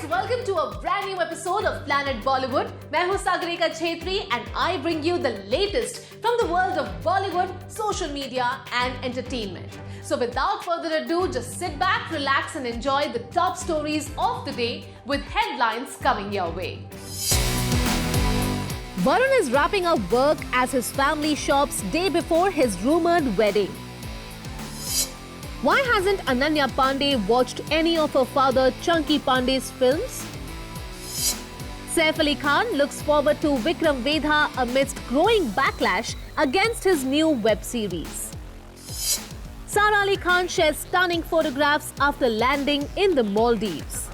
welcome to a brand new episode of Planet Bollywood. मैं हूँ Sagarika Chhetri and I bring you the latest from the world of Bollywood, social media and entertainment. So without further ado, just sit back, relax and enjoy the top stories of the day with headlines coming your way. Varun is wrapping up work as his family shops day before his rumored wedding. Why hasn't Ananya Pandey watched any of her father Chunky Pandey's films? Saif Ali Khan looks forward to Vikram Vedha amidst growing backlash against his new web series. Sara Ali Khan shares stunning photographs after landing in the Maldives.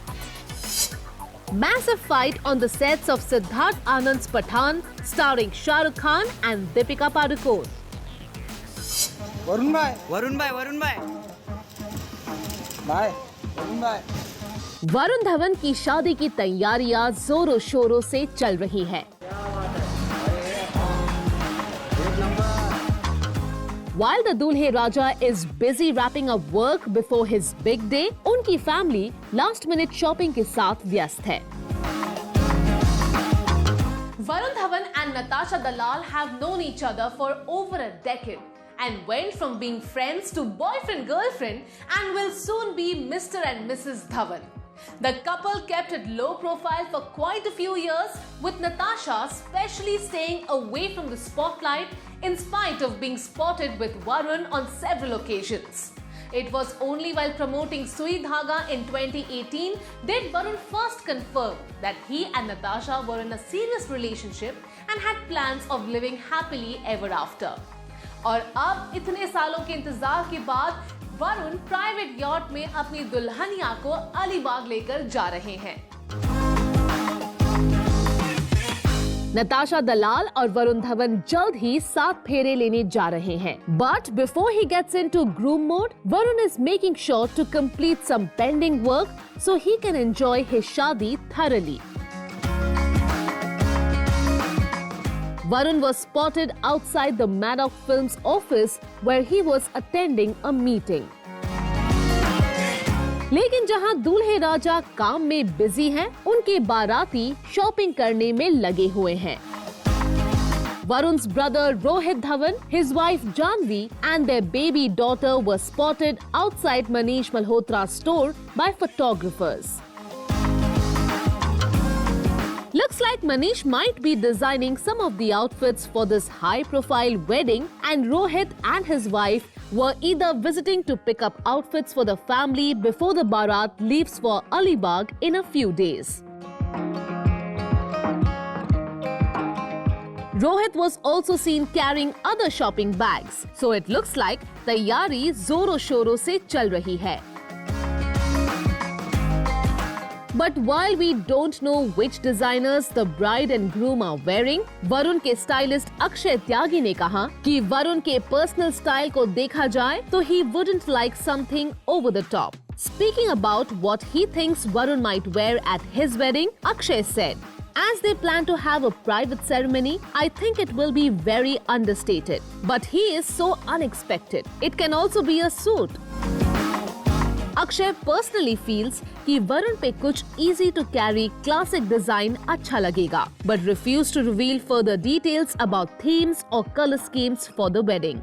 Massive fight on the sets of Siddharth Anand's Pathaan starring Shah Rukh Khan and Deepika Padukone. Varun भाई वरुण भाई वरुण भाई वरुण धवन की शादी की तैयारियां जोरों शोरों से चल रही हैं। While the Dulhe Raja is busy wrapping up work before his big day, उनकी फैमिली लास्ट मिनट शॉपिंग के साथ व्यस्त है। Varun Dhawan and Natasha Dalal have known each other for over a decade and went from being friends to boyfriend-girlfriend and will soon be Mr. and Mrs. Dhawan. The couple kept it low profile for quite a few years, with Natasha specially staying away from the spotlight in spite of being spotted with Varun on several occasions. It was only while promoting Sui Dhaga in 2018 did Varun first confirm that he and Natasha were in a serious relationship and had plans of living happily ever after. और अब इतने सालों के इंतजार के बाद Varun private yacht में अपनी दुल्हनिया को अलीबाग लेकर जा रहे हैं। नताशा दलाल और वरुण धवन जल्द ही 7 फेरे लेने जा रहे हैं। But before he gets into groom mode, Varun is making sure to complete some pending work so he can enjoy his shaadi thoroughly. Varun was spotted outside the Maddox Films office where he was attending a meeting. लेकिन जहां दूल्हे राजा काम में busy हैं, उनके बाराती shopping करने में लगे हुए हैं। Varun's brother Rohit Dhawan, his wife Janvi and their baby daughter were spotted outside Manish Malhotra's store by photographers. Looks like Manish might be designing some of the outfits for this high-profile wedding, and Rohit and his wife were either visiting to pick up outfits for the family before the Bharat leaves for Alibag in a few days. Rohit was also seen carrying other shopping bags, so it looks like तैयारी जोरों-शोरों से चल रही है. But while we don't know which designers the bride and groom are wearing, Varun के stylist Akshay त्यागी ने कहा कि वरुण के पर्सनल स्टाइल को देखा जाए तो he wouldn't like something over the top. Speaking about what he thinks Varun might wear at his wedding, Akshay said, "As they plan to have a private ceremony, I think it will be very understated. But he is so unexpected. It can also be a suit." Akshay personally feels कि वरुण पे कुछ easy to carry classic design अच्छा लगेगा, but refuse to reveal further details about themes और colour schemes for the wedding.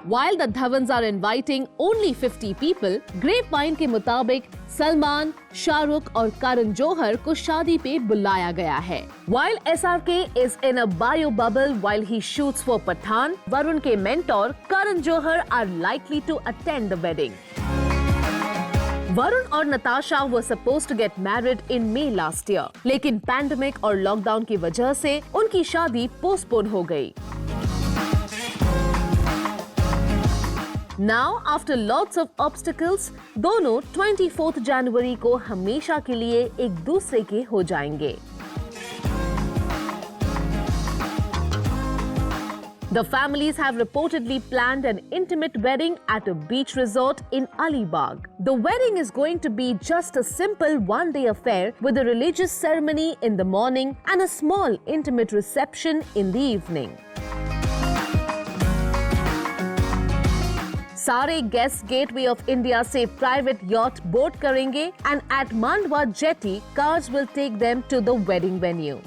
While the Dhavans are inviting only 50 people, Grapevine के मुताबिक सलमान, शाहरुख और करण जौहर को शादी पे बुलाया गया है. While SRK is in a bio bubble while he shoots for Pathaan, Varun के mentor Karan Johar are likely to attend the wedding. Varun और Natasha were supposed to get married in May last year, लेकिन पैंडेमिक और लॉकडाउन की वजह से उनकी शादी पोस्टपोन हो गई. Now, after lots of obstacles, दोनों 24 जनवरी को हमेशा के लिए एक दूसरे के हो जाएंगे. The families have reportedly planned an intimate wedding at a beach resort in Alibag. The wedding is going to be just a simple one-day affair with a religious ceremony in the morning and a small intimate reception in the evening. सारे guest gateway of India से private yacht boat करेंगे and at Mandwa jetty cars will take them to the wedding venue.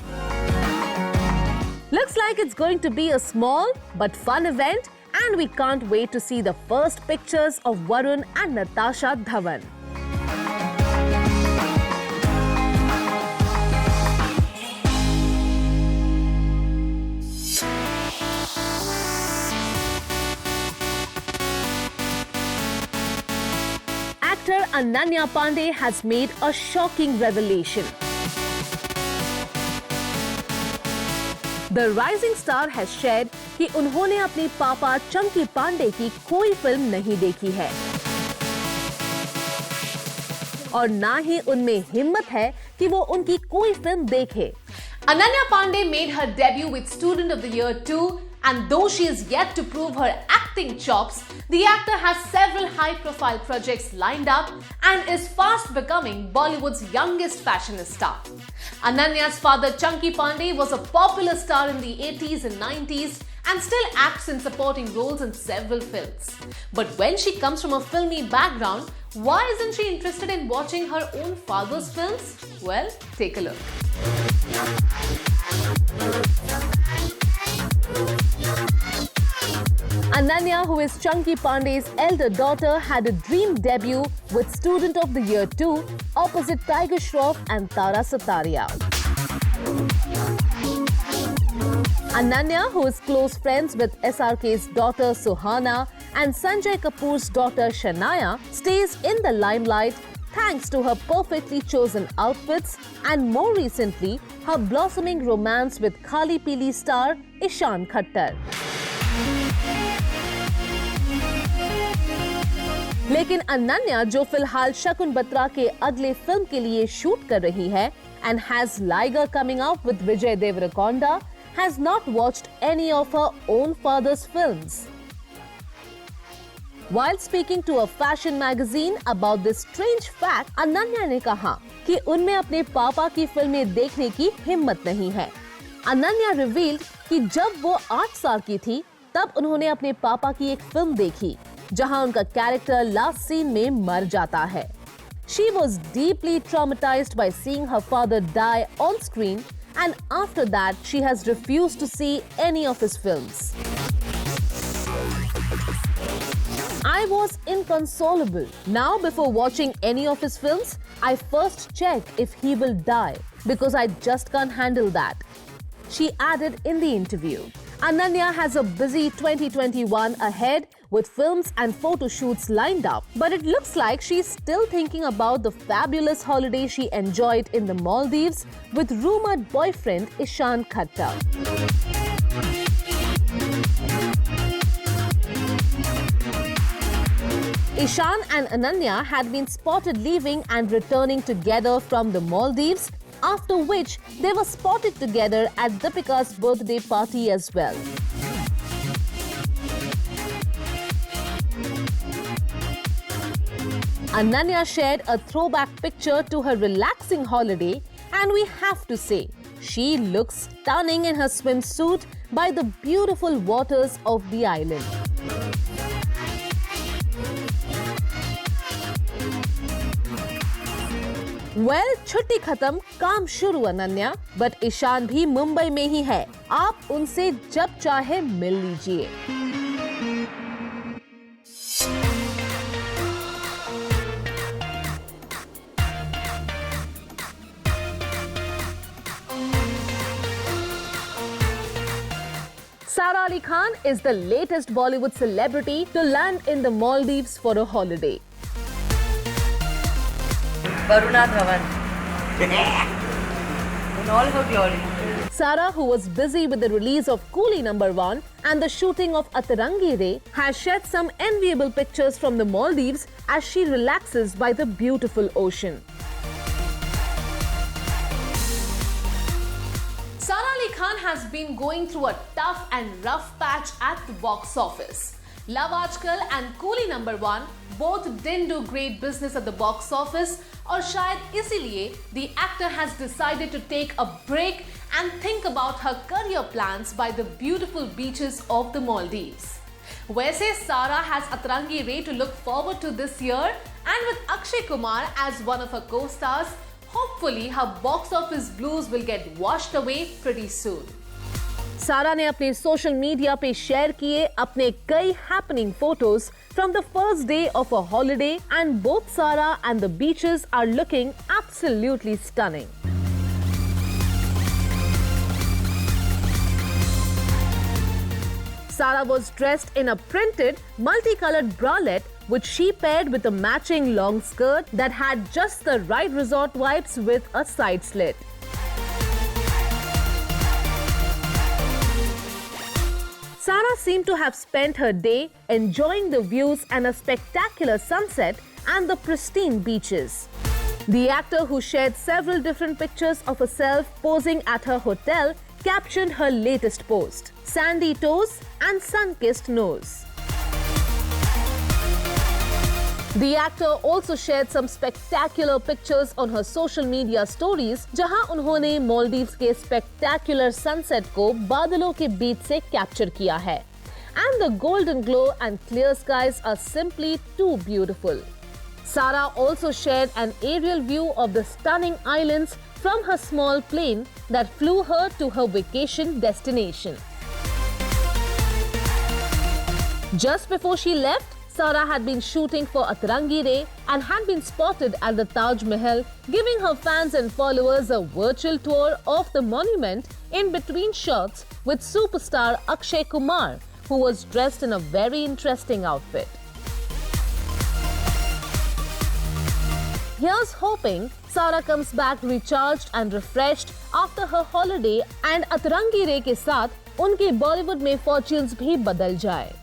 Looks like it's going to be a small but fun event, and we can't wait to see the first pictures of Varun and Natasha Dhawan. Actor Ananya Pandey has made a shocking revelation. The rising star has shared कि उन्होंने अपने पापा चंकी पांडे की कोई film नहीं देखी है और ना ही उनमें हिम्मत है कि वो उनकी कोई फिल्म देखे. Ananya Pandey made her debut with Student of the Year 2, and though she is yet to prove her acting chops, the actor has several high-profile projects lined up and is fast becoming Bollywood's youngest fashionista. Ananya's father Chunky Pandey was a popular star in the 80s and 90s and still acts in supporting roles in several films. But when she comes from a filmy background, why isn't she interested in watching her own father's films? Well, take a look. Ananya, who is Chunky Pandey's elder daughter, had a dream debut with Student of the Year 2 opposite Tiger Shroff and Tara Sataria. Ananya, who is close friends with SRK's daughter Suhana and Sanjay Kapoor's daughter Shania, stays in the limelight thanks to her perfectly chosen outfits and more recently her blossoming romance with Khali Pili star Ishan Khattar. लेकिन अनन्या जो फिलहाल शकुन बत्रा के अगले film के लिए shoot कर रही है and has Liger coming out with Vijay Deverakonda, has not watched any of her own father's films. While speaking to a fashion magazine about this strange fact, Ananya ने कहा कि उनमें अपने पापा की फिल्में देखने की हिम्मत नहीं है. अनन्या revealed कि जब वो 8 साल की थी तब उन्होंने अपने पापा की एक फिल्म देखी जहां उनका कैरेक्टर लास्ट सीन में मर जाता है. She was deeply traumatized by seeing her father die on screen, and after that she has refused to see any of his films. I was inconsolable. Now before watching any of his films, I first check if he will die because I just can't handle that, she added in the interview. Ananya has a busy 2021 ahead with films and photo shoots lined up, but it looks like she's still thinking about the fabulous holiday she enjoyed in the Maldives with rumored boyfriend Ishan Khattar. Ishan and Ananya had been spotted leaving and returning together from the Maldives, after which they were spotted together at Deepika's birthday party as well. Ananya shared a throwback picture to her relaxing holiday, and we have to say, she looks stunning in her swimsuit by the beautiful waters of the island. Well, छुट्टी खत्म, काम शुरू Ananya, but Ishan भी मुंबई में ही है. आप उनसे जब चाहे मिल लीजिए. Sara Ali Khan is the latest Bollywood celebrity to land in the Maldives for a holiday. Varuna Dhawan in all her glory. Sara, who was busy with the release of Coolie No. 1 and the shooting of Atarangi Re, has shared some enviable pictures from the Maldives as she relaxes by the beautiful ocean. Sara Ali Khan has been going through a tough and rough patch at the box office. Love Aajkal and Coolie No. 1 both didn't do great business at the box office, और शायद इसीलिए the actor has decided to take a break and think about her career plans by the beautiful beaches of the Maldives. वैसे Sara has Atrangi Ray to look forward to this year, and with Akshay Kumar as one of her co-stars, hopefully her box office blues will get washed away pretty soon. सारा ने अपने social media पे share किए अपने कई happening photos from the first day of a holiday and both Sara and the beaches are looking absolutely stunning. Sara was dressed in a printed, multicolored bralette which she paired with a matching long skirt that had just the right resort vibes with a side slit. Sara seemed to have spent her day enjoying the views and a spectacular sunset and the pristine beaches. The actor, who shared several different pictures of herself posing at her hotel, captioned her latest post, "Sandy toes and sun-kissed nose." The actor also shared some spectacular pictures on her social media stories, जहां उन्होंने मालदीव्स के spectacular sunset को बादलों के बीच से capture किया है. And the golden glow and clear skies are simply too beautiful. Sara also shared an aerial view of the stunning islands from her small plane that flew her to her vacation destination. Just before she left, Sara had been shooting for Atrangi Ray and had been spotted at the Taj Mahal, giving her fans and followers a virtual tour of the monument in between shots with superstar Akshay Kumar, who was dressed in a very interesting outfit. Here's hoping Sara comes back recharged and refreshed after her holiday and Atrangi Ray के साथ उनके बॉलीवुड में fortunes भी बदल जाए.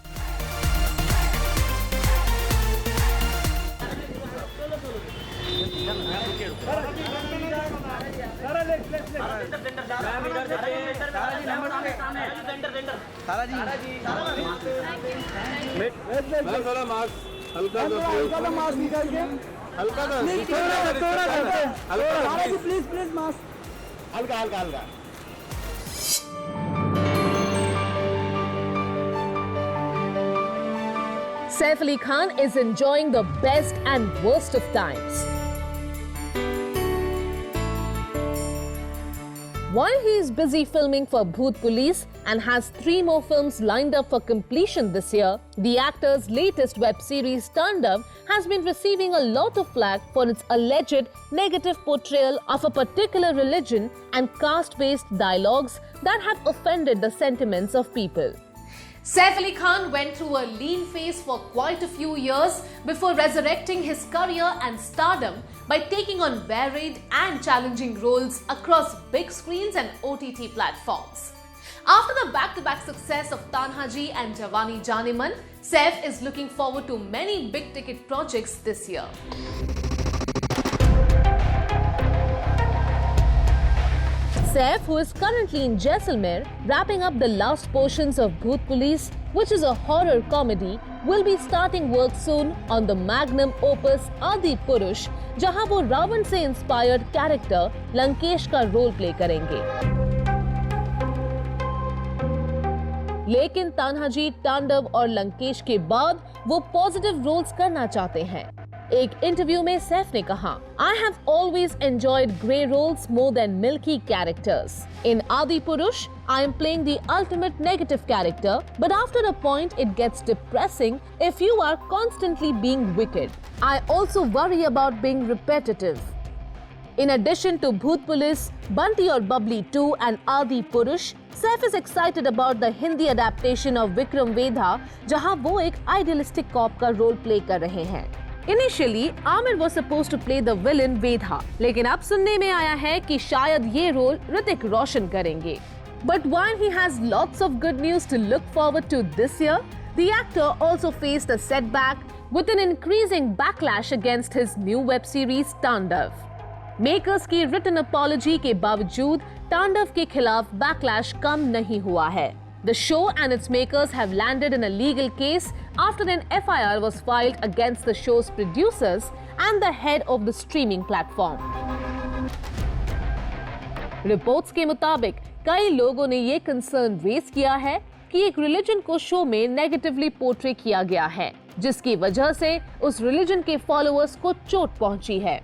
Saif Ali Khan is enjoying the best and worst of times. While he is busy filming for Bhoot Police and has 3 more films lined up for completion this year, the actor's latest web series Tandav has been receiving a lot of flack for its alleged negative portrayal of a particular religion and caste-based dialogues that have offended the sentiments of people. Saif Ali Khan went through a lean phase for quite a few years before resurrecting his career and stardom by taking on varied and challenging roles across big screens and OTT platforms. After the back-to-back success of Tanhaji and Jawani Janiman, Saif is looking forward to many big-ticket projects this year. Saif, who is currently in Jaisalmer, wrapping up the last portions of Bhoot Police, which is a horror comedy, will be starting work soon on the magnum opus Adi Purush, जहां वो रावण से inspired character Lankesh का role play करेंगे. लेकिन तान्हाजी, तांडव और लंकेश के बाद वो पॉजिटिव रोल्स करना चाहते हैं. एक इंटरव्यू में सैफ ने कहा, I have always enjoyed grey roles more than milky characters. In Adi Purush, I am playing the ultimate negative character, but after a point it gets depressing if you are constantly being wicked. I also worry about being repetitive. In addition to Bhoot Police, Bunty or Bubbly 2 and Adi Purush, Saif is excited about the Hindi adaptation of Vikram Vedha, जहां वो एक idealistic cop का role play कर रहे हैं. Initially, Amir was supposed to play the villain Vedha, लेकिन अब सुनने में आया है कि शायद ये रोल ऋतिक रोशन करेंगे. But while he has lots of good news to look forward to this year, the actor also faced a setback with an increasing backlash against his new web series Tandav. Makers की written apology के बावजूद तांडव के खिलाफ backlash कम नहीं हुआ है. The show and its makers have landed in a legal case after an FIR was filed against the show's producers and the head of the streaming platform. Reports के मुताबिक कई लोगों ने ये कंसर्न रेज किया है कि एक रिलीजन को शो में नेगेटिवली पोर्ट्रे किया गया है, जिसकी वजह से उस रिलीजन के फॉलोअर्स को चोट पहुंची है।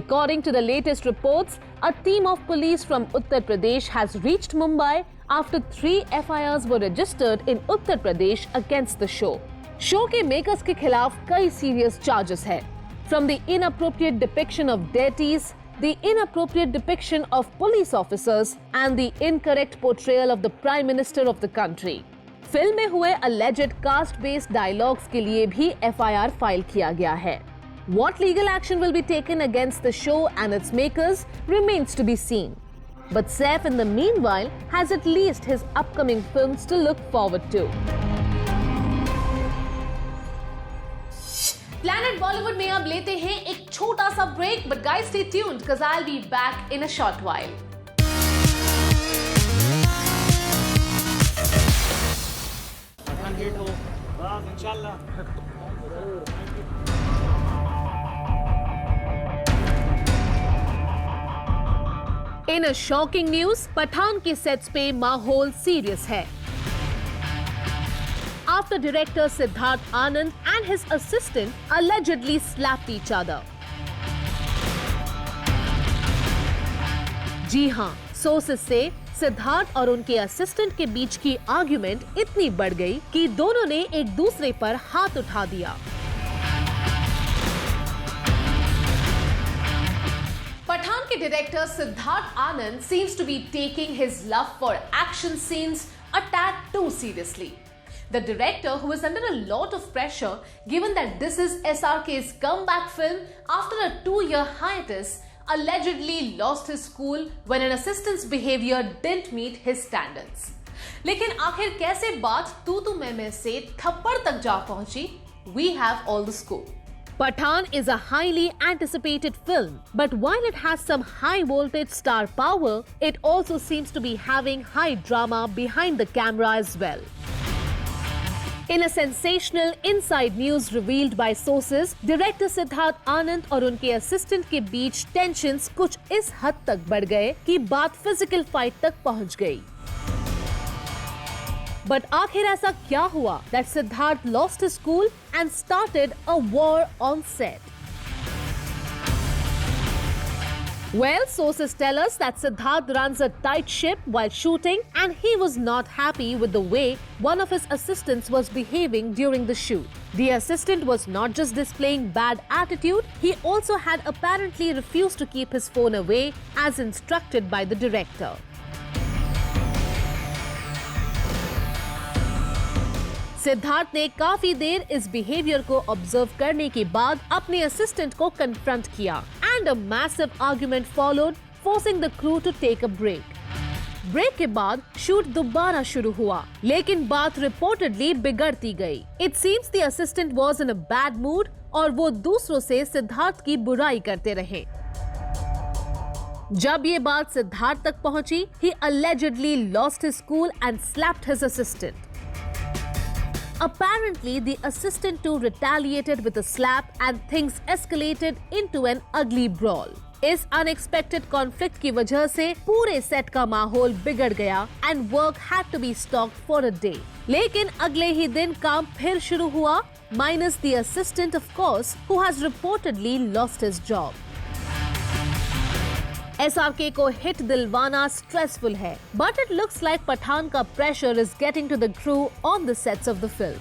According to the latest reports, a team of police from Uttar Pradesh has reached Mumbai after 3 FIRs were registered in Uttar Pradesh against the show. Show के मेकर्स के खिलाफ कई सीरियस चार्जेस है, from the inappropriate depiction of deities, the inappropriate depiction of police officers and the incorrect portrayal of the Prime Minister of the country. Film में हुए alleged caste-based dialogues के लिए भी FIR फाइल किया गया है. What legal action will be taken against the show and its makers remains to be seen. But Saif in the meanwhile has at least his upcoming films to look forward to. Planet Bollywood में अब लेते हैं एक छोटा सा break, but guys stay tuned because I'll be back in a short while. In a shocking news, Pathaan के sets पे माहौल सीरियस है. After director Siddharth Anand and his assistant allegedly slapped each other. जी हाँ, सोर्सेस से सिद्धार्थ और उनके assistant के बीच की आर्ग्यूमेंट इतनी बढ़ गई कि दोनों ने एक दूसरे पर हाथ उठा दिया. पठान के director Siddharth Anand seems to be taking his love for action scenes a tad too seriously. The director, who is under a lot of pressure given that this is SRK's comeback film after a 2-year hiatus, allegedly lost his cool when an assistant's behavior didn't meet his standards. लेकिन आखिर कैसे बात तू मैं से थप्पड़ तक जा पहुंची? We have all the scoop. Pathaan is a highly anticipated film, but while it has some high voltage star power, it also seems to be having high drama behind the camera as well. In a sensational inside news revealed by sources, director Siddharth Anand और उनके assistant के बीच tensions कुछ इस हद तक बढ़ गए कि बात फिजिकल फाइट तक पहुंच गई. But आखिर ऐसा क्या हुआ that Siddharth lost his cool and started a war on set? Well, sources tell us that Siddharth runs a tight ship while shooting and he was not happy with the way one of his assistants was behaving during the shoot. The assistant was not just displaying bad attitude, he also had apparently refused to keep his phone away as instructed by the director. Siddharth ने काफी देर इस behaviour को observe करने के बाद अपने assistant को confront किया and a massive argument followed, forcing the crew to take a break. Break के बाद शूट दोबारा शुरू हुआ, लेकिन बात रिपोर्टेडली बिगड़ती गई. It seems the assistant was in a bad mood और वो दूसरों से सिद्धार्थ की बुराई करते रहे. जब ये बात सिद्धार्थ तक पहुंची, he allegedly lost his cool and slapped his assistant. Apparently, the assistant too retaliated with a slap and things escalated into an ugly brawl. इस unexpected conflict की वजह से पूरे सेट का माहौल बिगड़ गया and work had to be stopped for a day. लेकिन अगले ही दिन काम फिर शुरू हुआ, minus the assistant of course, who has reportedly lost his job. SRK को हिट दिलवाना स्ट्रेसफुल है, but it looks like Pathaan का pressure is getting to the crew on the sets of the film.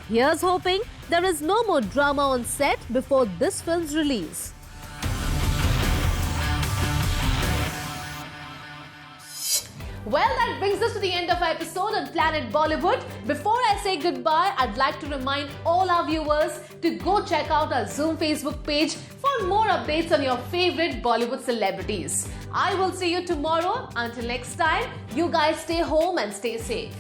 Here's hoping there is no more drama on set before this film's release. Well, that brings us to the end of our episode on Planet Bollywood. Before I say goodbye, I'd like to remind all our viewers to go check out our Zoom Facebook page for more updates on your favorite Bollywood celebrities. I will see you tomorrow. Until next time, you guys stay home and stay safe.